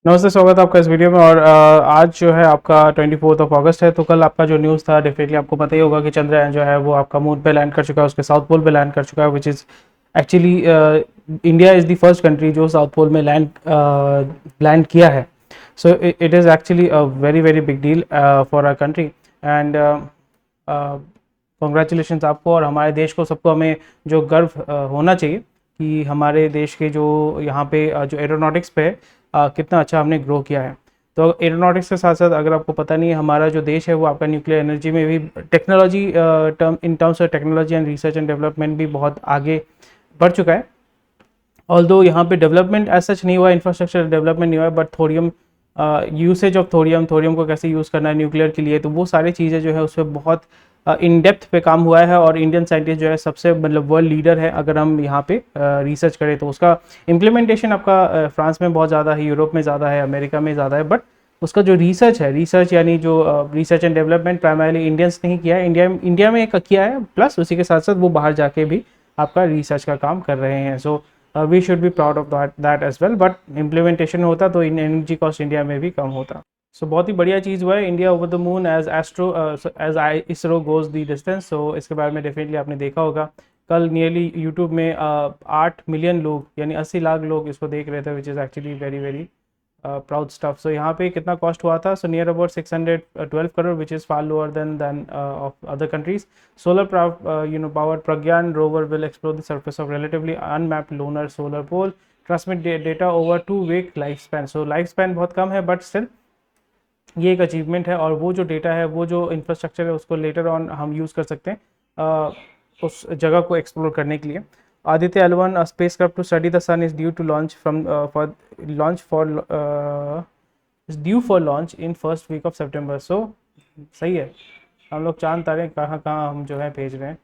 नमस्ते, स्वागत है आपका इस वीडियो में। और आज जो है आपका 24 अगस्त है। तो कल आपका जो न्यूज़ था, डेफिनेटली आपको पता ही होगा कि चंद्रयान जो है वो आपका मून पे लैंड कर चुका है, उसके साउथ पोल पे लैंड कर चुका है, which is actually India is the first country जो साउथ पोल में लैंड किया है। So it is actually a very very big deal for our country. And congratulation आपको और हमारे देश को, सबको हमें जो गर्व होना चाहिए कि हमारे देश के जो यहाँ पे जो एरोनॉटिक्स पे कितना अच्छा हमने ग्रो किया है। तो एरोनॉटिक्स के साथ साथ, अगर आपको पता नहीं है, हमारा जो देश है वो आपका न्यूक्लियर एनर्जी में भी technology in terms of technology and research and development भी बहुत आगे बढ़ चुका है। ऑल्दो यहाँ पे डेवलपमेंट एज सच नहीं हुआ, इंफ्रास्ट्रक्चर डेवलपमेंट नहीं हुआ, but thorium usage of thorium को कैसे यूज़ करना है न्यूक्लियर के लिए, तो वो सारी चीज़ें जो है उस पर बहुत इन डेप्थ पे काम हुआ है। और इंडियन साइंटिस्ट जो है सबसे मतलब वर्ल्ड लीडर है अगर हम यहाँ पे रिसर्च करें तो। उसका इम्प्लीमेंटेशन आपका फ्रांस में बहुत ज़्यादा है, यूरोप में ज़्यादा है, अमेरिका में ज़्यादा है, बट उसका जो रिसर्च है, रिसर्च यानी जो research and development primarily Indians ने ही किया है, इंडिया में किया है, प्लस उसी के साथ साथ वो बाहर जाके भी आपका रिसर्च का काम कर रहे हैं। So we should be proud of that as well. But implementation होता तो एनर्जी कॉस्ट इंडिया में भी कम होता। सो बहुत ही बढ़िया चीज़ हुआ है, India over the moon as astro as I ISRO goes the distance. So इसके बारे में डेफिनेटली आपने देखा होगा। कल नियरली यूट्यूब में 8 मिलियन लोग यानी 80 लाख लोग इसको देख रहे थे, which is actually very very proud stuff. So यहाँ पे कितना कॉस्ट हुआ था? So near about 612 crore, which is far lower than of other countries. Solar power Pragyan rover will explore the surface of relatively unmapped lunar solar pole, transmit data over 2 week life span. So life span बहुत कम है, but still ये एक achievement है। और वो जो data है, वो जो इंफ्रास्ट्रक्चर है, उसको लेटर ऑन हम यूज़ कर सकते हैं उस जगह को एक्सप्लोर करने के लिए। Aditya L1 spacecraft to study the sun is due to launch from for launch for is due for launch in first week of September। so सही है, हम लोग चांद तारे कहाँ कहाँ हम जो है भेज रहे हैं,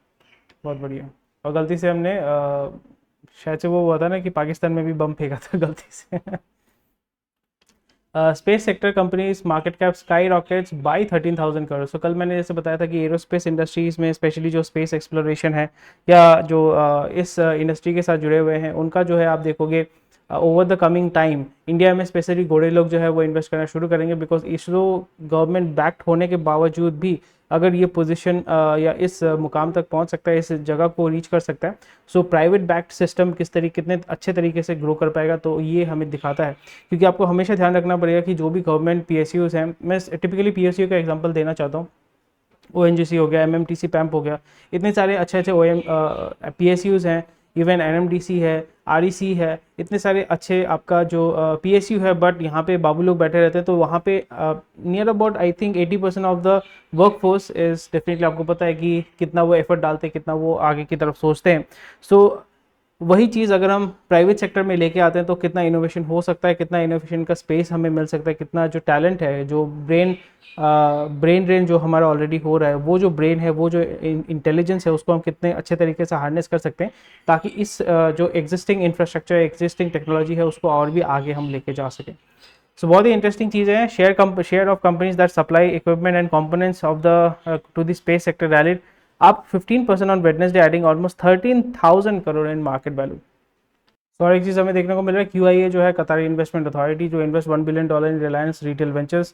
बहुत बढ़िया। और गलती से हमने शायद से वो हुआ था ना कि पाकिस्तान में भी बम फेंका था गलती से। Space sector companies market cap sky rockets by 13,000 crore. So कल मैंने जैसे बताया था कि एरोस्पेस इंडस्ट्रीज़ में स्पेशली जो स्पेस एक्सप्लोरेशन है या जो इस इंडस्ट्री के साथ जुड़े हुए हैं, उनका जो है आप देखोगे over the coming time India में स्पेशली गोरे लोग जो है वो इन्वेस्ट करना शुरू करेंगे। बिकॉज इसरो गवर्नमेंट बैक्ड होने के बावजूद भी अगर ये पोजीशन या इस मुकाम तक पहुंच सकता है, इस जगह को रीच कर सकता है, सो प्राइवेट बैक्ड सिस्टम कितने अच्छे तरीके से ग्रो कर पाएगा, तो ये हमें दिखाता है। क्योंकि आपको हमेशा ध्यान रखना पड़ेगा कि जो भी गवर्नमेंट PSUs हैं, मैं टिपिकली PSU का एग्जांपल देना चाहता हूँ। ONGC हो गया, MMTC पैम्प हो गया, इतने सारे अच्छे अच्छे PSUs हैं, इवन NMDC है, REC है, इतने सारे अच्छे आपका जो PSU है। बट यहाँ पे बाबू लोग बैठे रहते हैं, तो वहाँ पे near about I think 80% of the work force is definitely, आपको पता है कि कितना वो एफर्ट डालते हैं, कितना वो आगे की तरफ सोचते हैं। सो वही चीज़ अगर हम प्राइवेट सेक्टर में लेके आते हैं तो कितना इनोवेशन हो सकता है, कितना इनोवेशन का स्पेस हमें मिल सकता है, कितना जो टैलेंट है, जो ब्रेन ड्रेन जो हमारा ऑलरेडी हो रहा है, वो जो ब्रेन है, वो जो इंटेलिजेंस है, उसको हम कितने अच्छे तरीके से हार्नेस कर सकते हैं, ताकि इस जो एग्जिस्टिंग इंफ्रास्ट्रक्चर, एग्जिस्टिंग टेक्नोलॉजी है, उसको और भी आगे हम लेके जा सकें। सो बहुत ही इंटरेस्टिंग चीज़ें हैं। Share of companies that supply equipment and components of the two the space sector rallied up 15% on Wednesday, adding almost 13,000 crore in market value। तो और एक चीज़ हमें देखने को मिल रहा है, QIA जो है, कतारी इन्वेस्टमेंट अथॉरिटी, जो invest $1 billion in Reliance retail ventures.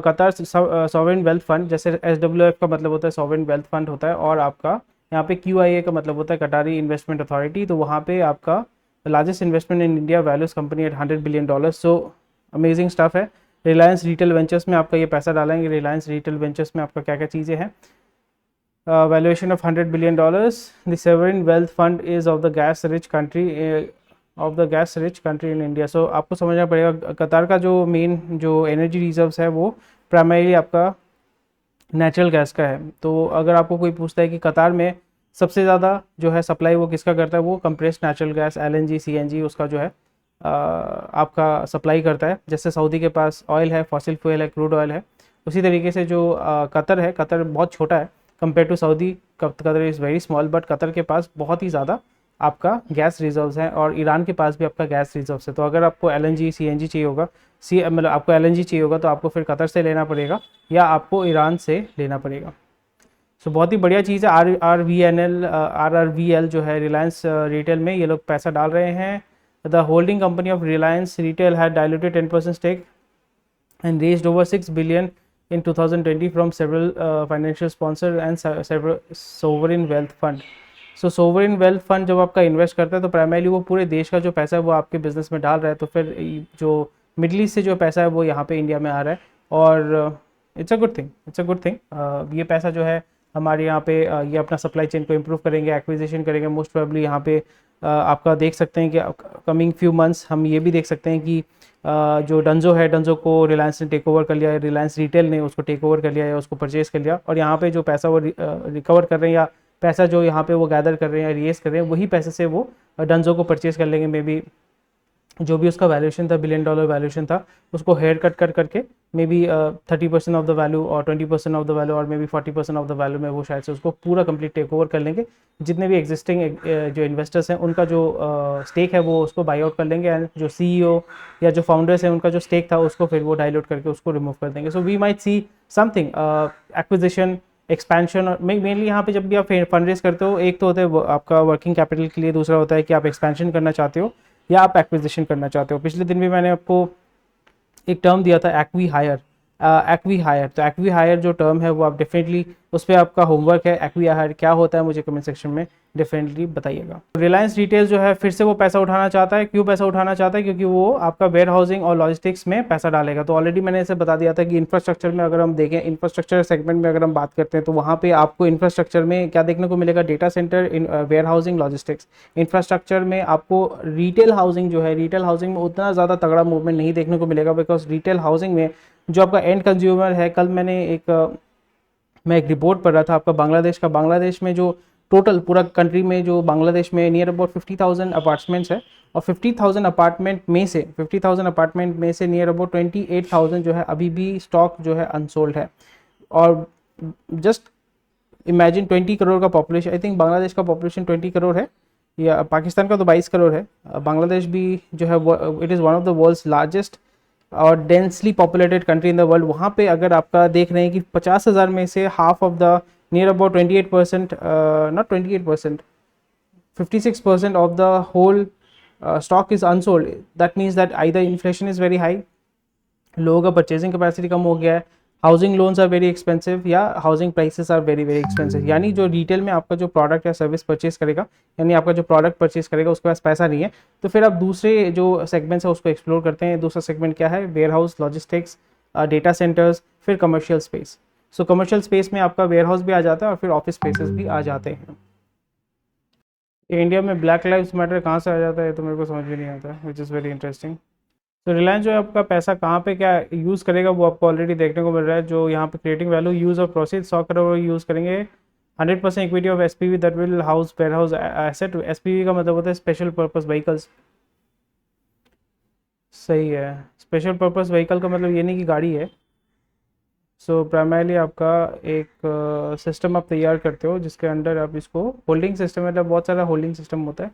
कतार सॉवरेन वेल्थ फंड, जैसे SWF का मतलब होता है सॉवरेन वेल्थ फंड होता है, और आपका यहाँ पे QIA का मतलब होता है कटारी इन्वेस्टमेंट अथॉरिटी। तो वहाँ पे आपका largest investment in India, values company at $100 billion. So amazing stuff है। रिलायंस रिटेल वेंचर्स में आपका ये पैसा डालेंगे। रिलायंस रिटेल वेंचर्स में आपका क्या क्या चीज़ें हैं? Valuation of $100 billion. The sovereign wealth fund is of the gas rich country in India। So आपको समझना पड़ेगा, कतार का जो मेन जो एनर्जी रिजर्व्स है वो प्राइमरीली आपका नेचुरल गैस का है। तो अगर आपको कोई पूछता है कि कतार में सबसे ज़्यादा जो है सप्लाई वो किसका करता है, वो compressed natural gas LNG CNG उसका जो है आपका सप्लाई करता है। जैसे सऊदी के पास ऑयल है, फॉसिल फ्यूल है, क्रूड ऑयल है, उसी तरीके से जो कतर है, कतर बहुत छोटा है compare to Saudi. Qatar is very small, but Qatar के पास बहुत ही ज़्यादा आपका गैस रिजर्व्स हैं, और ईरान के पास भी आपका गैस रिजर्व्स है। तो अगर आपको LNG CNG चाहिए होगा, मतलब आपको LNG चाहिए होगा, तो आपको फिर कतर से लेना पड़ेगा या आपको ईरान से लेना पड़ेगा। सो बहुत ही बढ़िया चीज़ है। RRVL जो है रिलायंस रिटेल में, ये लोग पैसा डाल रहे हैं। The holding company of Reliance retail had diluted 10% stake and raised over 6 billion in 2020 from several financial sponsors and several sovereign wealth fund. So sovereign wealth fund जब आपका इन्वेस्ट करता है तो प्राइमरली वो पूरे देश का जो पैसा है वो आपके बिजनेस में डाल रहा है, तो फिर जो मिडिल ईस्ट से जो पैसा है वो यहाँ पे इंडिया में आ रहा है, और it's a good thing, it's a good thing. ये पैसा जो है हमारे यहाँ पे ये अपना सप्लाई चेन को इम्प्रूव करेंगे, एक्विजिशन करेंगे मोस्ट प्रोबेबली। यहाँ पे आपका देख सकते हैं कि कमिंग फ्यू मंथ्स हम ये भी देख सकते हैं कि जो डंजो है, डंजो को रिलायंस ने टेक ओवर कर लिया है, रिलायंस रिटेल ने उसको टेक ओवर कर लिया है, उसको परचेज कर लिया, और यहाँ पे जो पैसा वो रिकवर कर रहे हैं, या पैसा जो यहाँ पे वो गैदर कर रहे हैं, रेस कर रहे हैं, वही पैसे से वो डंजो को परचेज कर लेंगे। मे बी जो भी उसका वैल्यूएशन था, $1 बिलियन वैल्यूएशन था, उसको हेयर कट कर करके may be 30% of the value और 20% ऑफ द वैल्यू और may be 40% of the value में वो शायद से उसको पूरा कंप्लीट टेक ओवर कर लेंगे। जितने भी एग्जिस्टिंग जो इन्वेस्टर्स हैं उनका जो स्टेक है वो उसको बाई आउट कर लेंगे, एंड जो CEO या जो फाउंडर्स हैं उनका जो स्टेक था उसको फिर वो डाइल्यूट करके उसको रिमूव कर देंगे। So we might see something acquisition, expansion. और मेनली यहाँ पे जब भी आप फंड रेज करते हो, एक तो होता है आपका वर्किंग कैपिटल के लिए, दूसरा होता है कि आप एक्सपेंशन करना चाहते हो या आप एक्विजिशन करना चाहते हो। पिछले दिन भी मैंने आपको एक टर्म दिया था एक्वी हायर, एक्वी हायर। तो एक्वी हायर जो टर्म है वो आप डेफिनेटली उस पर आपका होमवर्क है। एक्वी हायर क्या होता है मुझे कमेंट सेक्शन में डेफिनेटली बताइएगा। रिलायंस रिटेल जो है फिर से वो पैसा उठाना चाहता है। क्यों पैसा उठाना चाहता है? क्योंकि वो आपका वेयर हाउसिंग और लॉजिस्टिक्स में पैसा डालेगा। तो ऑलरेडी मैंने इसे बता दिया था कि इंफ्रास्ट्रक्चर में अगर हम देखें, इंफ्रास्ट्रक्चर सेगमेंट में अगर हम बात करते हैं तो वहाँ पे आपको इंफ्रास्ट्रक्चर में क्या देखने को मिलेगा? Data centre, warehousing, logistics. Infrastructure में आपको रिटेल हाउसिंग जो है, रिटेल हाउसिंग में उतना ज़्यादा तगड़ा मूवमेंट नहीं देखने को मिलेगा, बिकॉज रिटेल हाउसिंग में जो आपका एंड कंज्यूमर है, कल मैं एक रिपोर्ट पढ़ रहा था आपका बांग्लादेश में जो टोटल पूरा कंट्री में जो बांग्लादेश में नियर अबाउट 50,000 अपार्टमेंट्स है, और 50,000 अपार्टमेंट में से नियर अबाउट 28,000 जो है अभी भी स्टॉक जो है अनसोल्ड है। और जस्ट इमेजिन 20 करोड़ का पॉपुलेशन, आई थिंक बांग्लादेश का पॉपुलेशन 20 करोड़ है, या पाकिस्तान का तो 22 करोड़ है। बांग्लादेश भी जो है it is one of the world's largest और densely populated country in the world. वहाँ पे अगर आपका देख रहे हैं कि 50,000 में से half of the near about 28%, not 28%, 56% of the whole stock is unsold. That means that either inflation is very high, लोगों का परचेजिंग कैपेसिटी कम हो गया है, housing loans are very expensive, या housing prices are very very expensive. यानी जो retail में आपका जो प्रोडक्ट या सर्विस परचेज करेगा, यानी आपका जो प्रोडक्ट परचेज करेगा उसके पास पैसा नहीं है, तो फिर आप दूसरे जो सेगमेंट्स है उसको एक्सप्लोर करते हैं। दूसरा सेगमेंट क्या है? Warehouse, logistics, data centers, फिर commercial space. So commercial space में आपका वेयर हाउस भी आ जाता है और फिर ऑफिस स्पेसेस भी आ जाते हैं। इंडिया में ब्लैक लाइव्स मैटर कहाँ से आ जाता है तो मेरे को समझ में नहीं आता, विच इज़ वेरी इंटरेस्टिंग। तो रिलायंस जो है आपका पैसा कहाँ पे क्या यूज़ करेगा वो आपको ऑलरेडी देखने को मिल रहा है। जो यहाँ पे creating value, use of proceed, 100 crore use करेंगे। 100% equity of SPV that will house warehouse asset. SPV का मतलब होता है स्पेशल पर्पस व्हीकल्स। सही है, स्पेशल पर्पस व्हीकल का मतलब ये नहीं कि गाड़ी है। सो प्राइमरली आपका एक सिस्टम आप तैयार करते हो जिसके अंडर आप इसको होल्डिंग सिस्टम, मतलब बहुत सारा होल्डिंग सिस्टम होता है।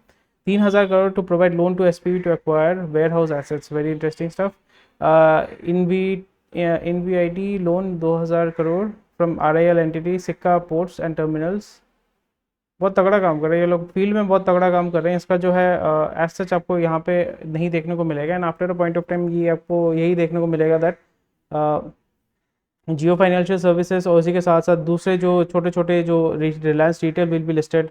3,000 crore to provide loan to SPV to acquire warehouse assets, very interesting stuff. NVIT loan 2,000 crore from RIL entity Sikka ports and terminals. बहुत तगड़ा काम कर रहे हैं ये लोग, फील्ड में बहुत तगड़ा काम कर रहे हैं। इसका जो है एज सच आपको यहाँ पे नहीं देखने को मिलेगा, and after a point of time ये आपको यही देखने को मिलेगा दैट जियो फाइनेंशियल सर्विसेज और उसी के साथ साथ दूसरे जो छोटे छोटे जो Reliance retail will be listed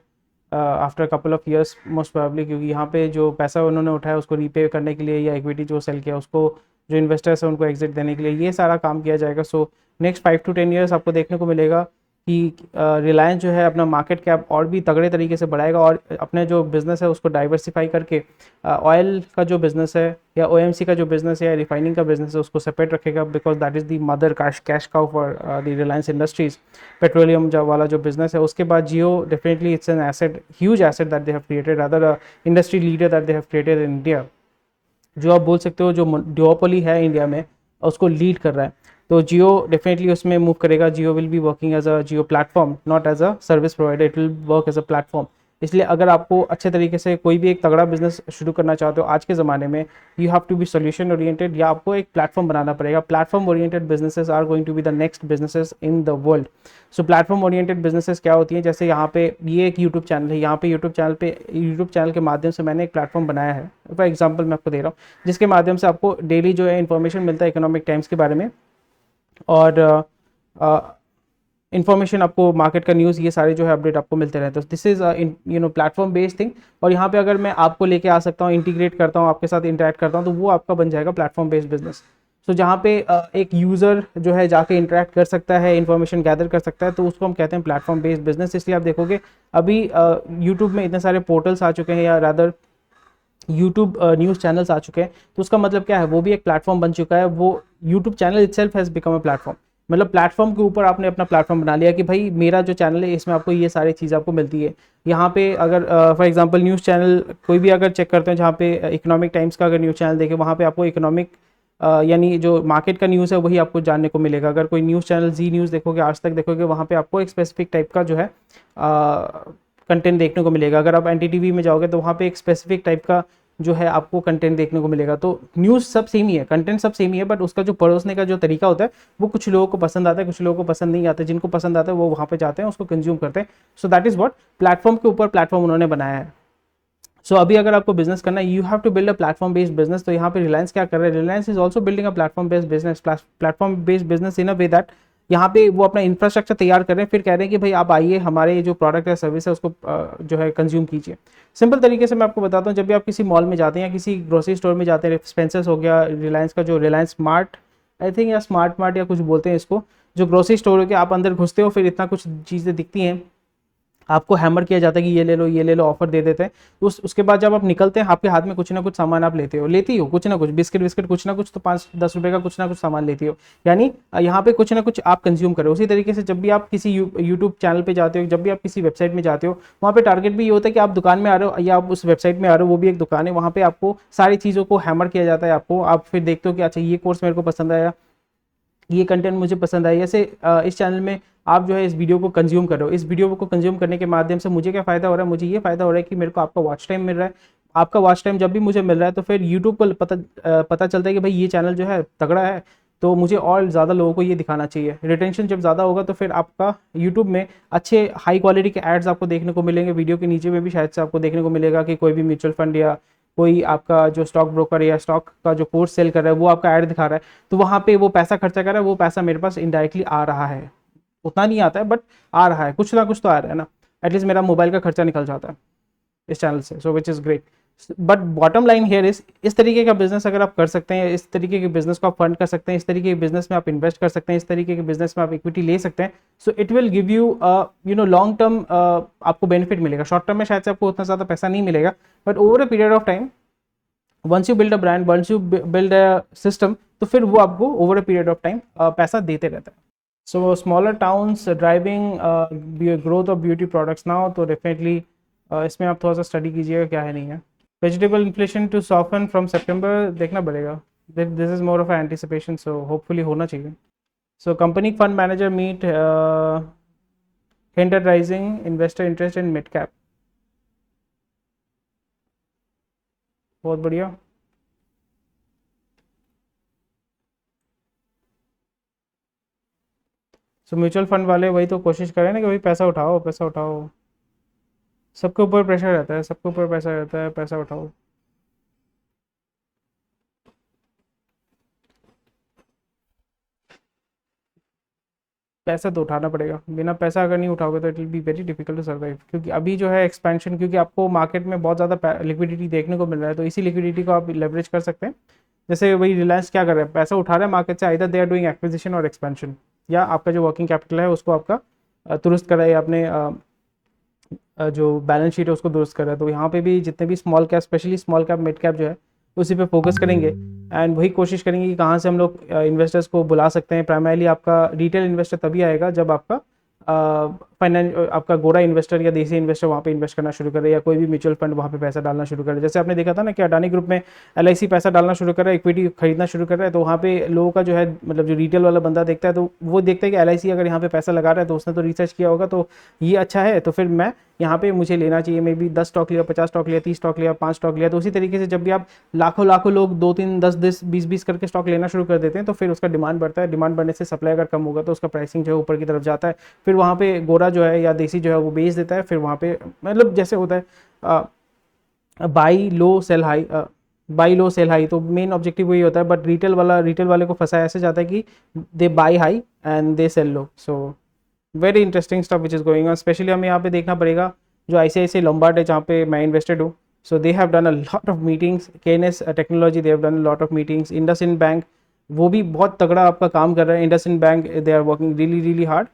after couple of years most probably, क्योंकि यहाँ पे जो पैसा उन्होंने उठाया उसको रीपे करने के लिए, या इक्विटी जो सेल किया उसको जो इन्वेस्टर्स हैं उनको एग्जिट देने के लिए ये सारा काम किया जाएगा। सो नेक्स्ट 5 to 10 ईयर्स आपको देखने को मिलेगा कि रिलायंस जो है अपना मार्केट कैप और भी तगड़े तरीके से बढ़ाएगा, और अपने जो बिज़नेस है उसको डाइवर्सिफाई करके ऑयल का जो बिज़नेस है या OMC का जो बिज़नेस है या रिफाइनिंग का बिज़नेस है उसको सेपरेट रखेगा, because that is the mother cash cow for the Reliance industries, petroleum वाला जो बिज़नेस है। उसके बाद Jio definitely it's an asset, huge asset that they have created, other industry leader that they have created in India. जो आप बोल सकते हो जो ड्यूओपोली है इंडिया में उसको लीड कर रहा है। तो जियो डेफिनेटली उसमें मूव करेगा। Jio will be working as a Jio platform, not as a service provider, it will work as a platform. इसलिए अगर आपको अच्छे तरीके से कोई भी एक तगड़ा बिजनेस शुरू करना चाहते हो आज के ज़माने में, you have to be solution oriented, या आपको एक प्लेटफॉर्म बनाना पड़ेगा। Platform oriented businesses are going to be the next businesses in the world. So platform oriented businesses क्या होती हैं, जैसे यहाँ पे ये एक यूट्यूब चैनल है, यहाँ पे यूट्यूब चैनल के माध्यम से मैंने एक प्लेटफॉर्म बनाया है, फॉर एग्जाम्पल मैं आपको दे रहा हूँ, जिसके माध्यम से आपको डेली जो है इन्फॉर्मेशन मिलता है इकोनॉमिक टाइम्स के बारे में, और इन्फॉर्मेशन आपको मार्केट का न्यूज़ ये सारे जो है अपडेट आपको मिलते रहते हैं। This is platform based thing. और यहाँ पे अगर मैं आपको लेके आ सकता हूँ, इंटीग्रेट करता हूँ, आपके साथ इंटरेक्ट करता हूँ, तो वो आपका बन जाएगा प्लेटफॉर्म बेस्ड बिजनेस। सो जहाँ पे एक यूज़र जो है जाके इंटरेक्ट कर सकता है, इन्फॉर्मेशन गैदर कर सकता है, तो उसको हम कहते हैं प्लेटफॉर्म बेस्ड बिजनेस। इसलिए आप देखोगे अभी यूट्यूब में इतने सारे पोर्टल्स आ चुके हैं, या रादर यूट्यूब न्यूज़ चैनल्स आ चुके हैं, तो उसका मतलब क्या है, वो भी एक प्लेटफॉर्म बन चुका है। वो YouTube channel itself has become a platform. मतलब प्लेटफॉर्म के ऊपर आपने अपना प्लेटफॉर्म बना लिया कि भाई मेरा जो चैनल है इसमें आपको ये सारी चीज़ आपको मिलती है। यहाँ पे अगर फॉर एग्जांपल न्यूज़ चैनल कोई भी अगर चेक करते हैं, जहाँ पे इकोनॉमिक टाइम्स का अगर न्यूज़ चैनल देखें, वहाँ पे आपको इकोनॉमिक यानी जो मार्केट का न्यूज़ है वही आपको जानने को मिलेगा। अगर कोई न्यूज़ चैनल जी न्यूज़ देखोगे, आज तक देखोगे, वहाँ पे आपको एक स्पेसिफिक टाइप का जो है कंटेंट देखने को मिलेगा। अगर आप एनडीटीवी में जाओगे तो वहाँ पे एक स्पेसिफिक टाइप का जो है आपको कंटेंट देखने को मिलेगा। तो न्यूज़ सब सेम ही है, कंटेंट सब सेम ही है, बट उसका जो परोसने का जो तरीका होता है वो कुछ लोगों को पसंद आता है, कुछ लोगों को पसंद नहीं आता है। जिनको पसंद आता है वो वहाँ पे जाते हैं, उसको कंज्यूम करते हैं। So that is what platform के ऊपर प्लेटफॉर्म उन्होंने बनाया है। सो अभी अगर आपको बिजनेस करना है, you have to build a platform based business. तो यहाँ पे रिलायंस क्या कर रहा है, Reliance is also building a platform based business, platform based business in a way that यहाँ पे वो अपना इंफ्रास्ट्रक्चर तैयार कर रहे हैं, फिर कह रहे हैं कि भाई आप आइए हमारे जो प्रोडक्ट है सर्विस है उसको जो है कंज्यूम कीजिए। सिंपल तरीके से मैं आपको बताता हूँ, जब भी आप किसी मॉल में जाते हैं या किसी ग्रोसरी स्टोर में जाते हैं, स्पेंसर्स हो गया, रिलायंस का जो रिलायंस स्मार्ट आई थिंक, या स्मार्ट मार्ट या कुछ बोलते हैं इसको, जो ग्रोसरी स्टोर हो गया, आप अंदर घुसते हो फिर इतना कुछ चीज़ें दिखती हैं, आपको हैमर किया जाता है कि ये ले लो ये ले लो, ऑफर दे देते हैं। उसके बाद जब आप निकलते हैं आपके हाथ में कुछ ना कुछ सामान आप लेती हो, कुछ ना कुछ बिस्किट विस्किट कुछ ना कुछ, तो 5-10 रुपए का कुछ ना कुछ सामान लेती हो, यानी यहाँ पे कुछ ना कुछ आप कंज्यूम करो। उसी तरीके से जब भी आप किसी यूट्यूब चैनल पे जाते हो, जब भी आप किसी वेबसाइट में जाते हो, वहाँ पे टारगेट भी ये होता है कि आप दुकान में आ रहे हो या आप उस वेबसाइट में आ रहे हो, वो भी एक दुकान है, वहाँ पे आपको सारी चीज़ों को हैमर किया जाता है। आपको आप फिर देखते हो कि अच्छा ये कोर्स मेरे को पसंद आया, ये कंटेंट मुझे पसंद आया। जैसे इस चैनल में आप जो है इस वीडियो को कंज्यूम कर रहे हो, इस वीडियो को कंज्यूम करने के माध्यम से मुझे क्या फ़ायदा हो रहा है, मुझे ये फ़ायदा हो रहा है कि मेरे को आपका वॉच टाइम मिल रहा है। आपका वॉच टाइम जब भी मुझे मिल रहा है तो फिर यूट्यूब को पता चलता है कि भाई ये चैनल जो है तगड़ा है, तो मुझे और ज़्यादा लोगों को ये दिखाना चाहिए। रिटेंशन जब ज़्यादा होगा तो फिर आपका यूट्यूब में अच्छे हाई क्वालिटी के एड्स आपको देखने को मिलेंगे। वीडियो के नीचे में भी शायद से आपको देखने को मिलेगा कि कोई भी म्यूचुअल फंड या कोई आपका जो स्टॉक ब्रोकर या स्टॉक का जो कोर्स सेल कर रहा है वो आपका ऐड दिखा रहा है, तो वहाँ पे वो पैसा खर्चा कर रहा है, वो पैसा मेरे पास इनडायरेक्टली आ रहा है। उतना नहीं आता है बट आ रहा है, कुछ ना कुछ तो आ रहा है ना। एटलीस्ट मेरा मोबाइल का खर्चा निकल जाता है इस चैनल से, so which is great. But bottom line here इस तरीके का बिजनेस अगर आप कर सकते हैं, इस तरीके के बिजनेस को आप फंड कर सकते हैं, इस तरीके के बिजनेस में आप इन्वेस्ट कर सकते हैं, इस तरीके के बिजनेस में आप इक्विटी ले सकते हैं, so it will give you long term आपको बेनिफिट मिलेगा। शॉर्ट टर्म में शायद से आपको उतना ज़्यादा पैसा नहीं मिलेगा, but over a period of time once you build a brand, once you build a system, तो फिर वो आपको over a period of time पैसा देते रहता है। So smaller towns driving growth of beauty products now, तो डेफिनेटली इसमें आप थोड़ा सा स्टडी कीजिएगा क्या है नहीं है। Vegetable inflation to soften from सितंबर, देखना पड़ेगा, this is more of anticipation, so hopefully होना चाहिए। So company fund manager meet hint at rising investor interest in mid cap, बहुत बढ़िया। सो म्यूचुअल फंड वाले वही तो कोशिश करें ना कि भाई पैसा उठाओ पैसा उठाओ, सबके ऊपर प्रेशर रहता है, सबके ऊपर पैसा रहता है, पैसा उठाओ। पैसा तो उठाना पड़ेगा, बिना पैसा अगर नहीं उठाओगे तो it will be very difficult to survive. क्योंकि अभी जो है एक्सपेंशन, क्योंकि आपको मार्केट में बहुत ज़्यादा लिक्विडिटी देखने को मिल रहा है, तो इसी लिक्विडिटी को आप लेवरेज कर सकते हैं। जैसे वही रिलायंस क्या कर रहा है, पैसा उठा रहा है मार्केट से, either they are doing acquisition और एक्सपेंशन, या आपका जो वर्किंग कैपिटल है उसको आपका दुरुस्त करा है, अपने जो बैलेंस शीट है उसको दुरुस्त कर रहा है। तो यहाँ पे भी जितने भी small cap, specially small cap mid cap जो है उसी पे फोकस करेंगे, एंड वही कोशिश करेंगे कि कहाँ से हम लोग इन्वेस्टर्स को बुला सकते हैं। प्राइमरीली आपका रिटेल इन्वेस्टर तभी आएगा जब आपका फाइनेंस आपका गोरा इन्वेस्टर या देसी इन्वेस्टर वहाँ पे इन्वेस्ट करना शुरू करे, या कोई भी म्यूचुअल फंड वहाँ पे पैसा डालना शुरू करे। जैसे आपने देखा था ना कि अडानी ग्रुप में LIC पैसा डालना शुरू कर रहा है, इक्विटी खरीदना शुरू कर रहा है, तो वहाँ पे लोगों का जो है मतलब जो रिटेल वाला बंदा देखता है तो वो देखता है कि LIC अगर यहाँ पे पैसा लगा रहा है तो उसने तो रिसर्च किया होगा, तो ये अच्छा है, तो फिर मैं यहाँ पे मुझे लेना चाहिए। मे बी 10 स्टॉक लिया, 50 स्टॉक लिया, 30 स्टॉक लिया, 5 स्टॉक लिया। तो उसी तरीके से जब भी आप लाखों लाखों लोग 2-3 10-10 20-20 करके स्टॉक लेना शुरू कर देते हैं तो फिर उसका डिमांड बढ़ता है। डिमांड बढ़ने से सप्लाई अगर कम होगा तो उसका प्राइसिंग जो है ऊपर की तरफ जाता है। फिर वहाँ पे गोरा जो है या देसी जो है वो बेच देता है। फिर वहाँ पे मतलब जैसे होता है buy low sell high, buy low sell high, तो मेन ऑब्जेक्टिव वही होता है। बट रिटेल वाले को फंसाया ऐसे जाता है कि they buy high and they sell low. So very interesting stuff which is going on. Specially हमें यहाँ पे देखना पड़ेगा जो ICICI लोम्बार्ड है जहाँ पे मैं इन्वेस्टेड हूँ। So they have done a lot of meetings, KNS technology they have done a lot of meetings, IndusInd bank वो भी बहुत तगड़ा आपका काम कर रहा है। IndusInd bank they are working really really hard,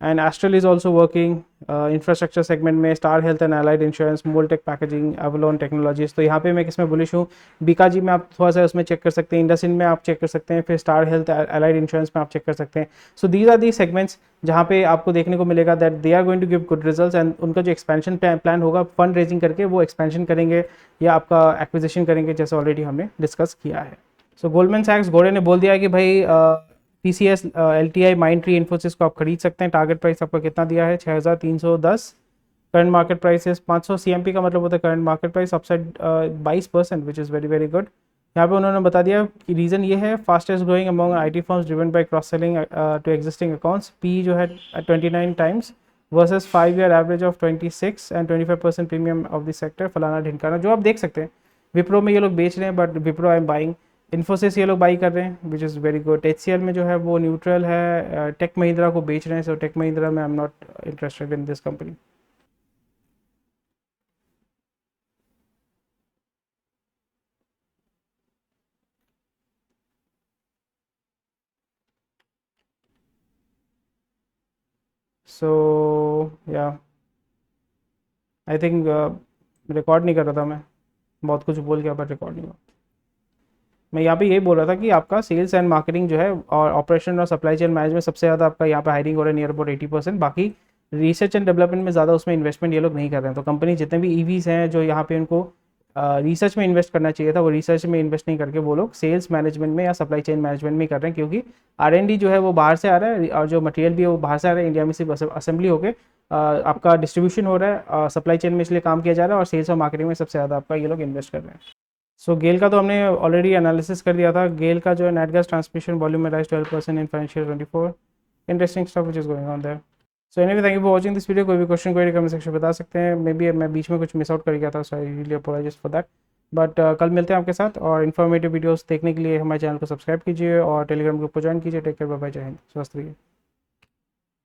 and Astral is also working infrastructure segment में, star health and allied insurance, Moldtek packaging, Avalon technologies. तो यहाँ पे मैं किसमें बुलिश हूँ, बीकाजी में आप थोड़ा सा उसमें चेक कर सकते हैं, इंडसइंड में आप चेक कर सकते हैं, फिर स्टार हेल्थ एलाइड इंश्योरेंस में आप चेक कर सकते हैं। So these are the segments जहाँ पे आपको देखने को मिलेगा that they are going to give good results, and उनका जो एक्सपेंशन प्लान होगा फंड रेजिंग करके वो एक्सपेंशन करेंगे या आपका एक्विजिशन करेंगे, जैसे ऑलरेडी हमने डिस्कस किया है। सो गोल्डमैन सैक्स घोड़े ने बोल दिया है कि भाई TCS LTI माइंडट्री इन्फोसिस को आप खरीद सकते हैं। टारगेट प्राइस आपका कितना दिया है, 6310। Current market price is 500 CMP का मतलब होता है current market price, upside 22%, which is very very good. यहाँ पे उन्होंने बता दिया कि रीज़न ये है fastest growing among IT firms driven by cross selling to existing accounts. P जो है 29 times versus 5 year average of 26 and 25% premium of the sector, फलाना ढिमकाना, जो आप देख सकते हैं। विप्रो में ये लोग बेच रहे हैं, but Wipro I am buying. Infosys ये लोग बाई कर रहे हैं, विच इज़ वेरी गुड। HCL में जो है वो न्यूट्रल है। टेक महिंद्रा को बेच रहे हैं, सो टेक महिंद्रा में I am not interested in this company. So yeah I think record नहीं कर रहा था मैं, बहुत कुछ बोल गया, बट रिकॉर्ड नहीं हुआ। मैं यहाँ पे यही बोल रहा था कि आपका सेल्स एंड मार्केटिंग जो है और ऑपरेशन और सप्लाई चेन मैनेजमेंट सबसे ज़्यादा आपका यहाँ पे हायरिंग हो रहा है, नियर अबाउट 80%। बाकी रिसर्च एंड डेवलपमेंट में ज़्यादा उसमें इन्वेस्टमेंट ये लोग नहीं कर रहे हैं। तो कंपनी जितने भी EVs हैं जो यहाँ पे उनको रिसर्च में इन्वेस्ट करना चाहिए था, वो रिसर्च में इन्वेस्ट नहीं करके वो लोग सेल्स मैनेजमेंट में या सप्लाई चेन मैनेजमेंट में कर रहे हैं, क्योंकि R&D जो है वो बाहर से आ रहा है और जो मटेरियल भी है वो बाहर से आ रहा है। इंडिया में सिर्फ असेंबली होकर आपका डिस्ट्रीब्यूशन हो रहा है सप्लाई चेन में, इसलिए काम किया जा रहा है, और सेल्स और मार्केटिंग में सबसे ज़्यादा आपका ये लोग इन्वेस्ट कर रहे हैं। सो गेल का तो हमने ऑलरेडी एनालिसिस कर दिया था। गेल का जो है नेट गैस ट्रांसमिशन वॉल्यूम में rise 12% in financial 24। Interesting stuff which is going on their. So anyway, thank you for watching this video. कोई भी क्वेश्चन कोई कमेंट सेक्शन बता सकते हैं। मे बी मैं बीच में कुछ मिस आउट कर गया था, so I really apologise for that. But कल मिलते हैं आपके साथ, और इन्फॉर्मेटिव वीडियोस देखने के लिए हमारे चैनल को सब्सक्राइब कीजिए और टेलीग्राम ग्रुप को ज्वाइन कीजिए। टेक केयर, बाय बाय, जय हिंद, स्वस्थ रहिए।